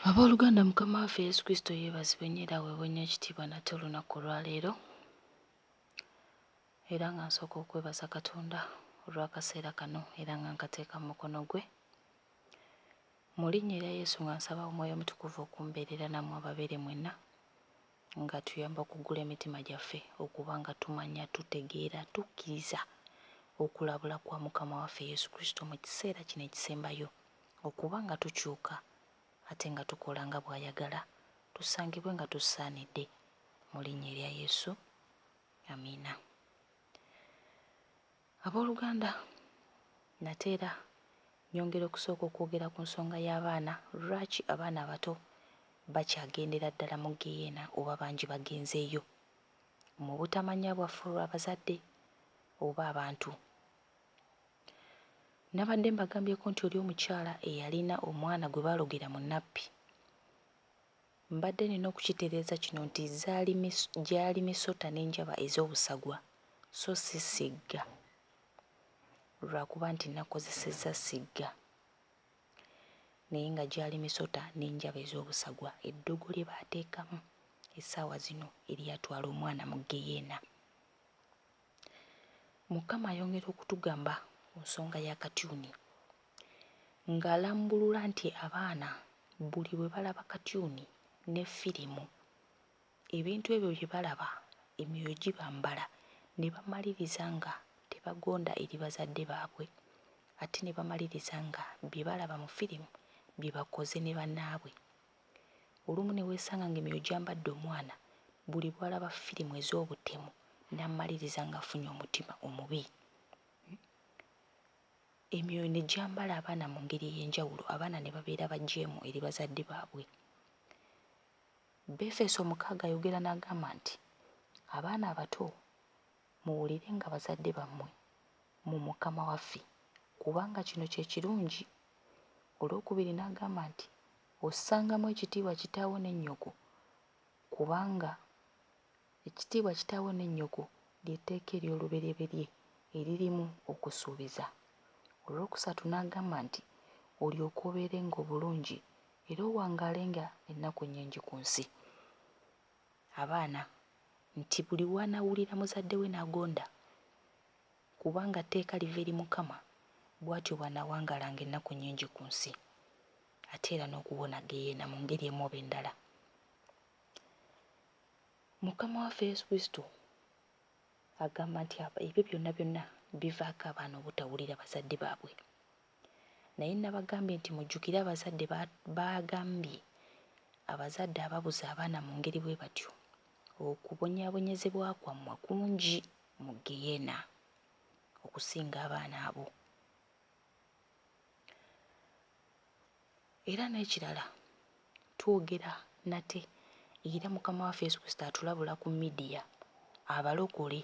Abooluganda, Mukama waffe Yesu Kristo yeebazibwe nnyo era aweebwe nnyo ekitiibwa nate olunaku olwaleero, era nga nsooka okwebaza Katonda olw'akaseera kano era nga nkateeka mu mukono gwe. Mu linnya erya Yesu nga nsaba Omwoyo Omutukuvu okumbeerera nammwe ababeere mwenna, nga tuyamba okuggula emitima gyaffe okuba nga tumanya, tutegeera, tukkiriza okulabula kwa Mukama waffe Yesu Kristo mu kiseera kino ekisembayo, okuba nga tukyuka ate nga tukola nga bw'ayagala, tusangibwe nga tusaanidde mu linnya erya Yesu. Amiina. Abooluganda, nate era nyongera okusooka okwogera ku nsonga y'abaana. Lwaki abaana abato bakyagendera ddala mu geyena oba bangi bagenzeeyo mu butamanya bwaffe olw'abazadde oba abantu? Nabadde mbagambyeko nti oli omukyala eyalina omwana gwe baalogera mu nnappi. Mbadde nina okukitereeza kino nti gyali misota n'enjaba ez'obusagwa so si sigga, lwakuba nti nakozesezza sigga, naye nga gyali misota n'enjaba ez'obusagwa, eddogo lye baateekamu essaawa zino eryatwala omwana mu geyena. Mukama ayongera okutugamba ku nsonga ya katyuni ng'alambulula nti abaana buli bwe balaba katyuni ne firimu, ebintu ebyo bye balaba emyoyo gibambala ne bamaliriza nga tebagonda eri bazadde baabwe, ate ne bamaliriza nga bye balaba mu firimu bye bakoze ne bannaabwe. Olumu ne weesanga ng'emyoyo gyambadde omwana buli bw'alaba firimu ez'obutemu n'amaliriza ng'afunye omutima omubi. Emyoyo ne gyambala abaana mu ngeri ey'enjawulo, abaana ne babeera bajeemu eri bazadde baabwe. Befeso 6 ayogera n'agamba nti abaana abato muwulirenga bazadde bammwe mu Mukama waffe, kubanga kino kye kirungi. Olwokubiri n'agamba nti ossangamu ekitiibwa kitaawo ne nnyoko, kubanga ekitiibwa kitaawo ne nnyoko ly'etteeka ery'olubereberye eririmu okusuubiza. Olwokusatu n'agamba nti olyoke obeerenga obulungi era owangaalenga ennaku ennyingi ku nsi. Abaana nti buli w'anaawulira muzadde we n'agonda, kubanga tteeka liva eri Mukama, bw'atyo bw'anaawangaalanga ennaku nnyingi ku nsi, ate era n'okuwona geyena mu ngeri emu oba endala. Mukama waffe Yesu Kristo agamba nti ebyo byonna byonna bivaako abaana obutawulira bazadde baabwe. Naye nabagambye nti mujjukire abazadde bagambye abazadde ababuza abaana mu ngeri bwe batyo, okubonyaabonyezebwa kwammwe kungi mu geyena okusinga abaana abo. Era n'ekirala twogera nate era Mukama waffe Yesu Kristo atulabula ku midiya, abalokole,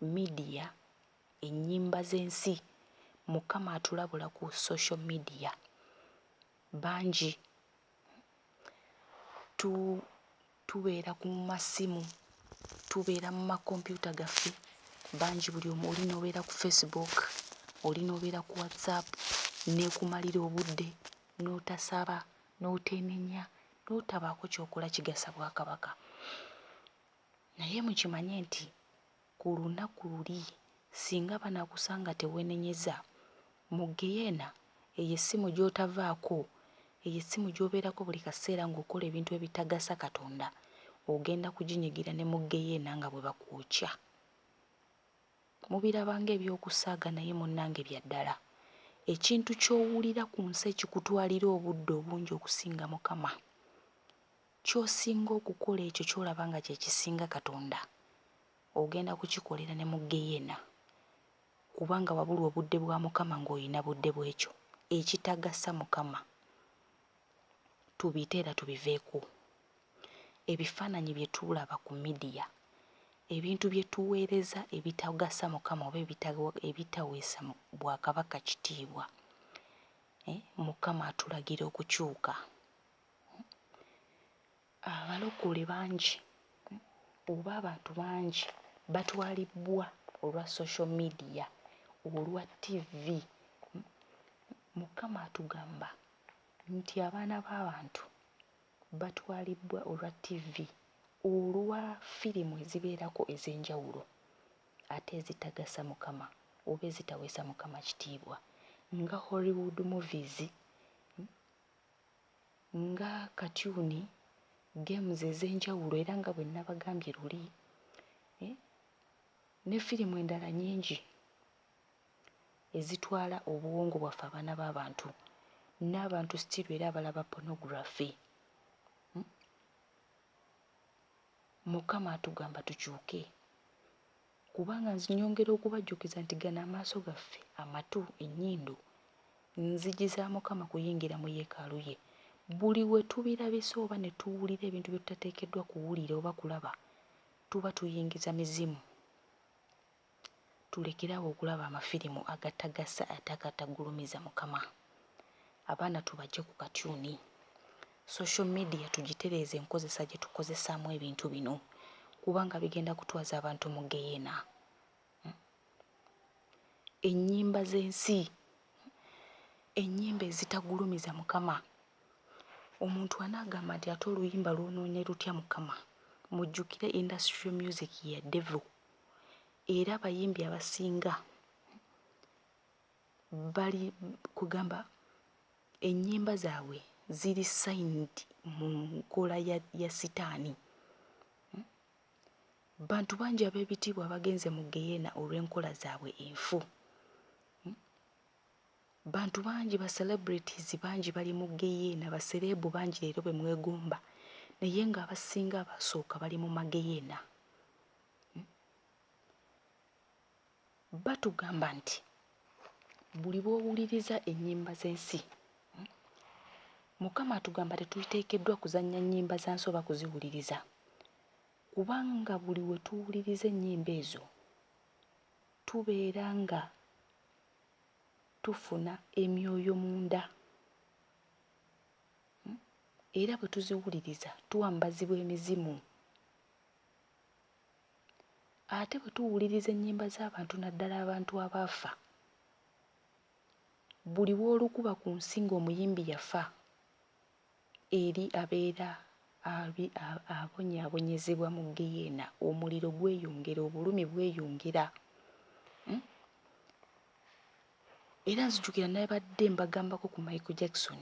midiya, ennyimba z'ensi. Mukama atulabula ku social media bangi. Tubeera ku masimu, tubeera mu makompyuta gaffe bangi. Buli omu oli n'obeera ku Facebook, oli n'obeera ku WhatsApp, neekumalira obudde n'otasaba n'oteenenya n'otabaako ky'okola kigasa Bwakabaka. Naye mukimanye nti ku lunaku luli singa banaakusanga teweenenyeza mu geyena, eyo essimu gy'otavaako, eyo essimu gy'obeerako buli kaseera ng'okola ebintu ebitagasa Katonda, ogenda kuginyigira ne mu geyena nga bwe bakwokya. Mubiraba ng'ebyokusaaga naye munnange bya ddala. Ekintu ky'owulira ku nsi ekikutwalira obudde obungi okusinga Mukama, ky'osinga okukola ekyo ky'olaba nga kye kisinga Katonda, ogenda kukikolera ne mu geyena, kubanga wabula obudde bwa Mukama ng'olina budde bw'ekyo ekitagasa Mukama. Tubiyite era tubiveeko. Ebifaananyi bye tulaba ku midiya, ebintu bye tuweereza ebitagasa Mukama oba ebitaweesa Bwakabaka kitiibwa, Mukama atulagira okukyuka. Abalokole bangi oba abantu bangi batwalibbwa olwa social media, olwa TV. Mukama atugamba nti abaana b'abantu batwalibwa olwa TV olwa firimu ezibeerako ez'enjawulo ate ezitagasa Mukama oba ezitaweesa Mukama kitiibwa nga Hollywood movies, nga katyuni, games ez'enjawulo era nga bwe nabagambye luli, ne firimu endala nnyingi ezitwala obuwongo bwaffe abaana b'abantu n'abantu still era abalaba pornography. Mukama atugamba tukyuke, kubanga nyongera okubajjukiza nti gano amaaso gaffe, amatu, ennyindo nzigi za Mukama kuyingira mu yeekaalu ye. Buli we tubirabisa oba ne tuwulira ebintu bye tutateekeddwa kuwulira oba kulaba tuba tuyingiza mizimu. Tulekerawo okulaba amafirimu agatagasa ate agatagulumiza Mukama. Abaana tubajje ku katyuni. Social media tugitereeze enkozesa gye tukozesaamu ebintu bino kubanga bigenda kutwaza abantu mu geyena. Ennyimba z'ensi, ennyimba ezitagulumiza Mukama. Omuntu anaagamba nti ate oluyimba lwonoonye lutya Mukama. Mujjukire industrial music ya devil. Era abayimbi abasinga bali kugamba ennyimba zaabwe ziri signed mu nkola ya sitaani. Bantu bangi ab'ebitiibwa bagenze mu geyena olw'enkola zaabwe enfu. Bantu bangi ba celebrities bangi bali mu geyena, basereebu bangi leero be mwegomba naye ng'abasinga abasooka bali mu mageyena. Batugamba nti buli bw'owuliriza ennyimba z'ensi, Mukama atugamba tetuliteekeddwa kuzannya nnyimba za nsi oba kuziwuliriza, kubanga buli we tuwuliriza ennyimba ezo tubeera nga tufuna emyoyo munda. Era bwe tuziwuliriza tuwambazibwa emizimu. Ate bwe tuwuliriza ennyimba z'abantu naddala abantu abaafa, buli w'olukuba ku nsi ng'omuyimbi yafa, eri abeera abonyaabonyezebwa mu geyena, omuliro gweyongera, obulumi bweyongera. Era nzijukira nabadde mbagambako ku Michael Jackson.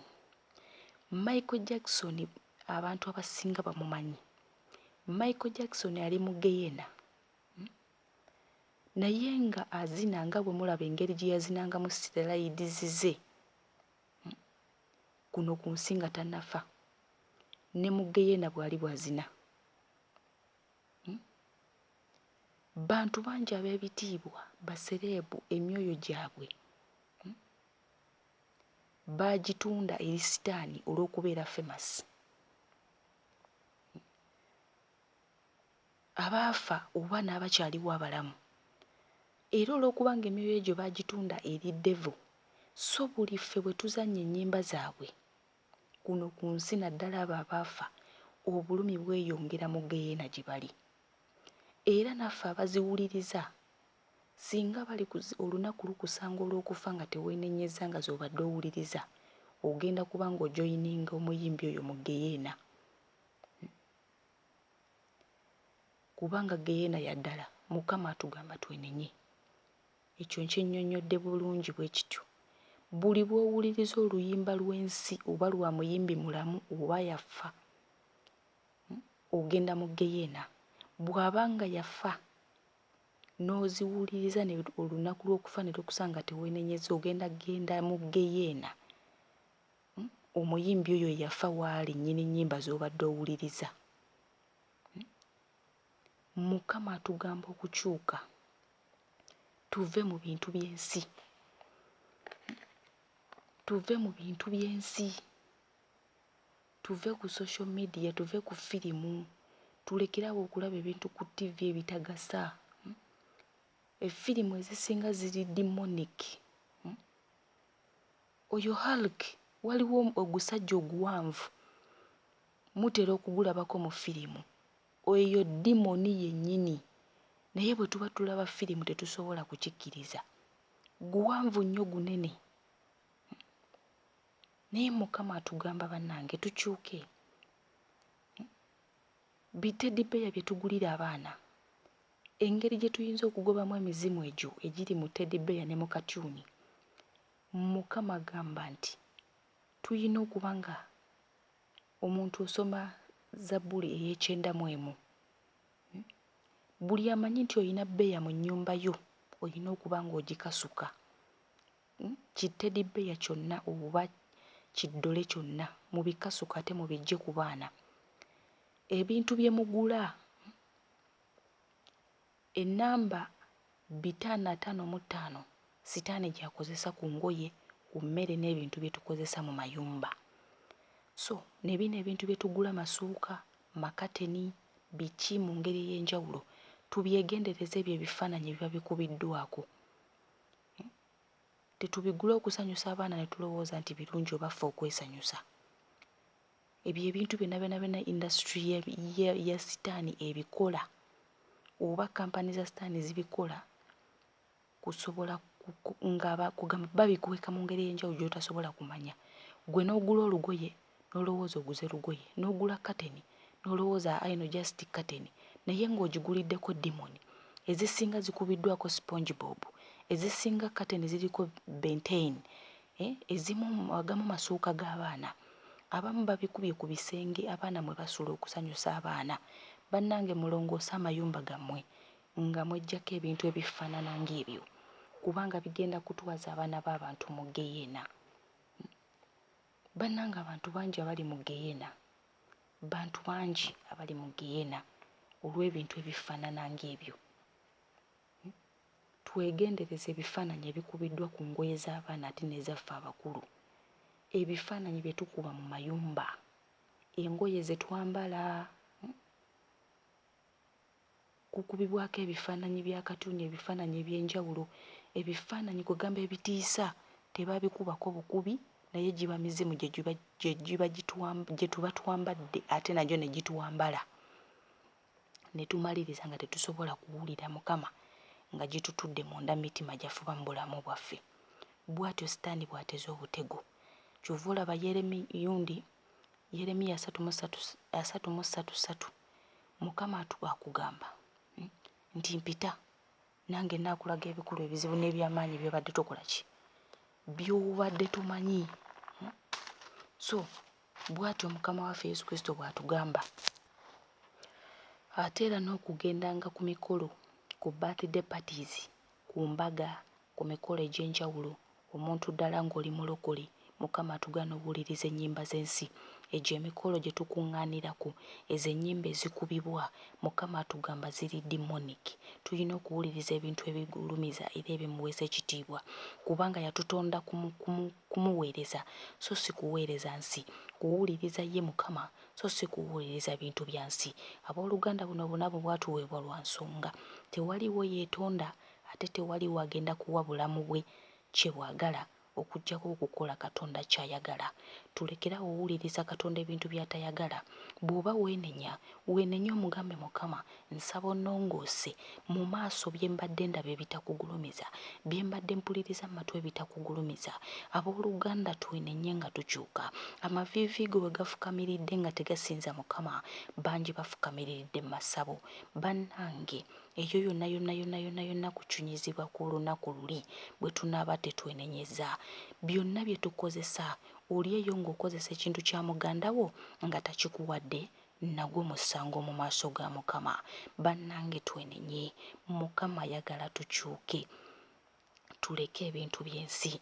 Michael Jackson abantu abasinga bamumanyi. Michael Jackson ali mu geyena naye nga azina nga bwe mulaba engeri gye yazinangamu siterayidiz ze kuno ku nsi nga tannafa, ne mu geyena bw'ali bw'azina. Bantu bangi ab'ebitiibwa, basereebu, emyoyo gyabwe baagitunda eri sitaani olw'okubeera famous. Abaafa oba n'abakyaliwo abalamu, era olw'okuba nga emyoyo egyo baagitunda eri devil, so buli ffe bwe tuzannya ennyimba zaabwe kuno ku nsi naddala abo abaafa, obulumi bweyongera mu geyena gye bali. Era naffe abaziwuliriza singa bali olunaku lukusanga olw'okufa nga teweenenyeza nga z'obadde owuliriza, ogenda kuba ng'ojoyininga omuyimbi oyo mu geyena. Kubanga geyena yaddala Mukama atugamba twenenye. Ekyo nkyennyonnyodde bulungi bwe kityo. Buli bw'owuliriza oluyimba lw'ensi oba lwa muyimbi mulamu oba yafa, ogenda mu geyena. Bw'abanga yafa n'oziwuliriza olunaku lw'okufa ne lukusanga teweenenyeza, genda mu geyena. Omuyimbi oyo yafa waali nnyini nnyimba z'obadde owuliriza. Mukama atugamba okukyuka tuve mu bintu by'ensi, tuve mu bintu by'ensi, tuve ku social media, tuve ku firimu, tulekerawo okulaba ebintu ku TV ebitagasa. Effirimu ezisinga ziri demonic. Oyo Hulk, waliwo ogusajja oguwanvu mutera okugulabako mu firimu, oyo dimoni yennyini, naye bwe tuba tulaba firimu tetusobola kukikkiriza. Guwanvu nnyo, gunene. Naye Mukama atugamba bannange tukyuke. biteddibeeya bye tugulira abaana, engeri gye tuyinza okugobamu emizimu egyo egiri mu teddibeeya ne mu katyuni, Mukama agamba nti tuyina okuba nga omuntu osoma Zabbuli ey'ekyendamu buli amanyi nti olina bbeeya mu nnyumba yo olina okuba ng'ogikasuka. Kiteddibeeya kyonna oba kiddole kyonna mubikasuka ate mubiggye ku baana. Ebintu bye mugula ennamba 555 sitaani gy'akozesa ku ngoye, ku mmere n'ebintu bye tukozesa mu mayumba. So ne bino ebintu bye tugula masuuka, makateni, biki mu ngeri ey'enjawulo tubyegendereze ebyo ebifaananyi biba bikubiddwako. Tetubigula okusanyusa abaana ne tulowooza nti birungi oba ffe okwesanyusa. Ebyo ebintu byonna indasitule ya sitaani ebikola oba kampani za sitaani zibikola kusobola kugamba babikuweka mu ngeri ey'enjawulo gy'otasobola kumanya. Gwe n'ogula olugoye n'olowooza oguze lugoye, n'ogula kateni n'olowooza ayino just kateni, naye ng'ogiguliddeko dimoni ezisinga zikubiddwako SpongeBob, ezisinga kateni ziriko benten, agamu masuuka g'abaana. Abamu babikubye ku bisenge abaana mwe basula okusanyusa abaana. Bannange mulongoose amayumba gammwe nga mweggyako ebintu ebifaanana ng'ebyo, kubanga bigenda kutwaza abaana b'abantu mu geyena. Bannange abantu bangi abali mu geyena, bantu bangi abali mu geyena olw'ebintu ebifaanana ng'ebyo. Twegendereze ebifaananyi ebikubiddwa ku ngoye z'abaana ate n'ezaffe abakulu, ebifaananyi bye tukuba mu mayumba, engoye ze twambala, kukubibwako ebifaananyi bya katuni, ebifaananyi eby'enjawulo, ebifaananyi kugamba ebitiisa tebabikubako bukubi, naye giba mizimu gye tuba twambadde ate nagyo ne gituwambala, ne tumaliriza nga tetusobola kuwulira Mukama nga gitutudde munda mu mitima gyaffe oba mu bulamu bwaffe. Bw'atyo sitaani bw'ateze obutego. Kyova olaba Yeremiya 33:3 Mukama akugamba nti mpita nange naakulaga ebikulu ebizibu n'ebyamaanyi by'obadde tokola ki, by'obadde tomanyi. So bw'atyo Mukama waffe Yesu Kristo bw'atugamba. Ate era n'okugendanga ku mikolo, ku birthday parties, ku mbaga, ku mikolo egy'enjawulo, omuntu ddala ng'oli mulokole, Mukama atugaana obuwuliriza ennyimba z'ensi. Egyo emikolo gye tukuŋŋaanirako, ezo ennyimba ezikubibwa, Mukama atugamba ziri demonic. Tulina okuwuliriza ebintu ebigulumiza era ebimuweesa ekitiibwa, kubanga yatutonda kumuweereza so si kuweereza nsi, kuwuliriza ye Mukama so si kuwuliriza bintu bya nsi. Abooluganda buno bonna bwatuweebwa lwa nsonga. Tewaliwo yeetonda ate tewaliwo agenda kuwa bulamu bwe kye bwagala okuggyako okukola Katonda ky'ayagala. Tulekerawo owuliriza Katonda ebintu by'atayagala. Bw'oba weenenya omugambe Mukama, nsaba onnongoose mu maaso bye mbadde ndaba ebitakugulumiza, bye mbadde mpuliriza mu matu ebitakugulumiza. Abooluganda twenenye nga tukyuka. Amaviiviigo bwe gafukamiridde nga tegasinza Mukama, bangi bafukamiridde mu masabo. Bannange eyo yonna kucunyizibwa kw'olunaku luli bwe tunaaba tetwenenyeza. Byonna bye tukozesa, oli eyo ng'okozesa ekintu kya muganda wo nga takikuwadde, nagwo musango mu maaso ga Mukama. Bannange twenenye, Mukama ayagala tukyuke, tuleke ebintu by'ensi.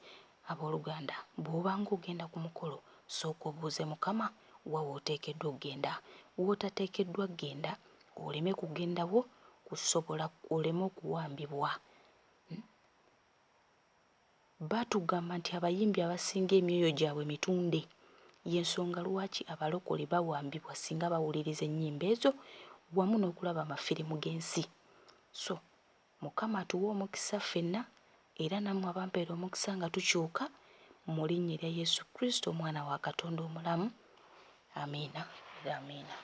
Abooluganda, bw'obanga ogenda ku mukolo, sooka obuuze Mukama wa w'oteekeddwa okgenda. W'otateekeddwa kgenda oleme kugendawo, kusobola oleme okuwambibwa. Batugamba nti abayimbi abasinga emyoyo gyabwe mitunde, y'ensonga lwaki abalokole bawambibwa singa bawuliriza ennyimba ezo wamu n'okulaba amafirimu g'ensi. So Mukama atuwa omukisa ffenna, era nammwe abampeera omukisa nga tukyuka mu linnya erya Yesu Kristo omwana wa Katonda omulamu. Amiina era amiina.